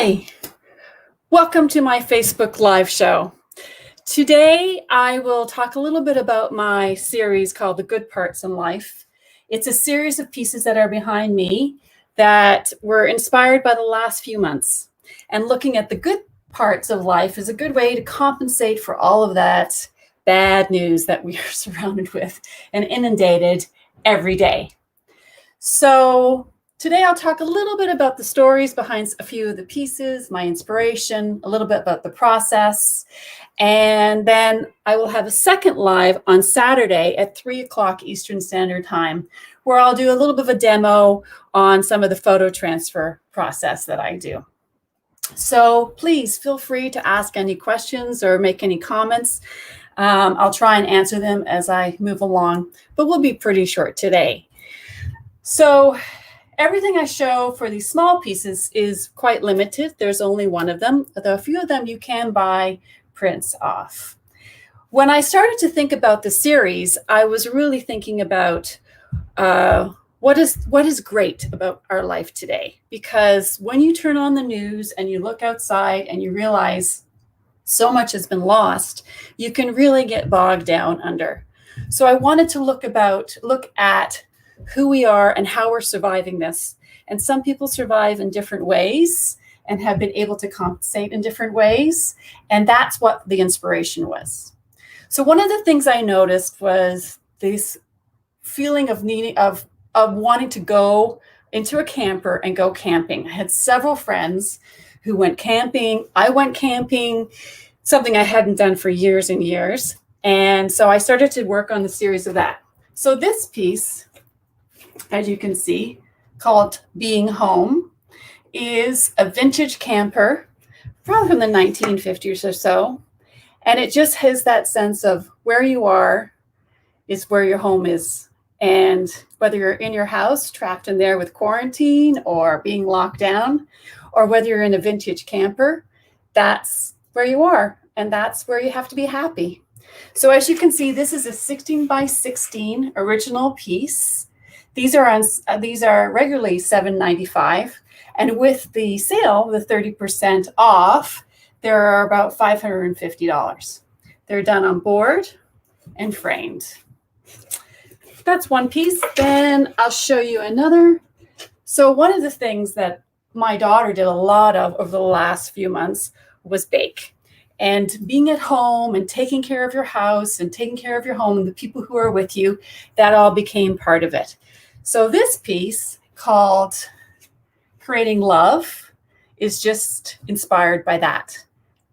Hi, welcome to my Facebook Live show. Today, I will talk a little bit about my series called The Good Parts in Life. It's a series of pieces that are behind me that were inspired by the last few months. And looking at the good parts of life is a good way to compensate for all of that bad news that we are surrounded with and inundated every day. So today I'll talk a little bit about the stories behind a few of the pieces, my inspiration, a little bit about the process, and then I will have a second live on Saturday at 3 o'clock Eastern Standard Time, where I'll do a little bit of a demo on some of the photo transfer process that I do. So please feel free to ask any questions or make any comments. I'll try and answer them as I move along, but we'll be pretty short today. So everything I show for these small pieces is quite limited. There's only one of them, although a few of them you can buy prints off. When I started to think about the series, I was really thinking about what is great about our life today. Because when you turn on the news and you look outside and you realize so much has been lost, you can really get bogged down under. So I wanted to look at who we are and how we're surviving this. And some people survive in different ways and have been able to compensate in different ways. And that's what the inspiration was. So one of the things I noticed was this feeling of wanting to go into a camper and go camping. I had several friends who went camping. I went camping, something I hadn't done for years and years. And so I started to work on the series of that. So this piece, as you can see, called Being Home, is a vintage camper, probably from the 1950s or so. And it just has that sense of where you are is where your home is. And whether you're in your house, trapped in there with quarantine or being locked down, or whether you're in a vintage camper, that's where you are. And that's where you have to be happy. So as you can see, this is a 16 by 16 original piece. These are regularly $7.95, and with the sale, the 30% off, they're about $550. They're done on board and framed. That's one piece. Then I'll show you another. So one of the things that my daughter did a lot of over the last few months was bake. And being at home and taking care of your house and taking care of your home and the people who are with you, that all became part of it. So this piece called Creating Love is just inspired by that.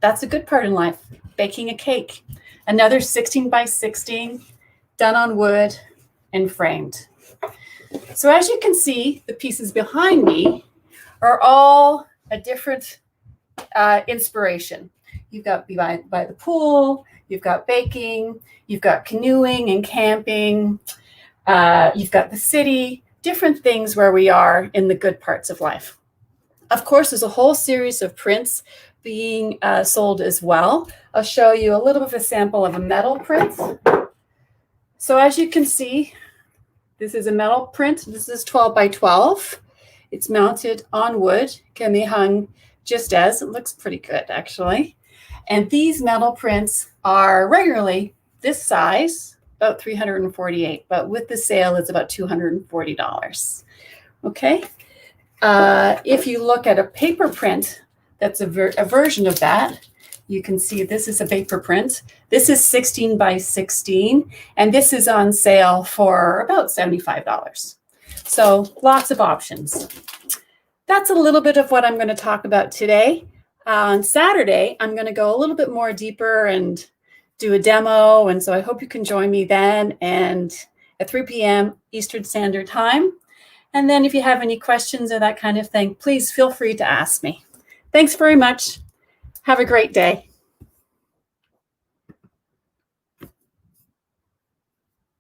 That's a good part in life, baking a cake. Another 16 by 16, done on wood and framed. So as you can see, the pieces behind me are all a different inspiration. You've got by the pool, you've got baking, you've got canoeing and camping, you've got the city, different things where we are in the good parts of life. Of course, there's a whole series of prints being sold as well. I'll show you a little bit of a sample of a metal print. So as you can see, this is a metal print. This is 12 by 12. It's mounted on wood, can be hung just as. It looks pretty good, actually. And these metal prints are regularly this size, about $348, but with the sale, it's about $240. Okay. If you look at a paper print, that's a version of that. You can see this is a paper print. This is 16 by 16, and this is on sale for about $75. So lots of options. That's a little bit of what I'm going to talk about today. On Saturday, I'm going to go a little bit more deeper and do a demo. And so I hope you can join me then and at 3 p.m. Eastern Standard Time. And then if you have any questions or that kind of thing, please feel free to ask me. Thanks very much. Have a great day.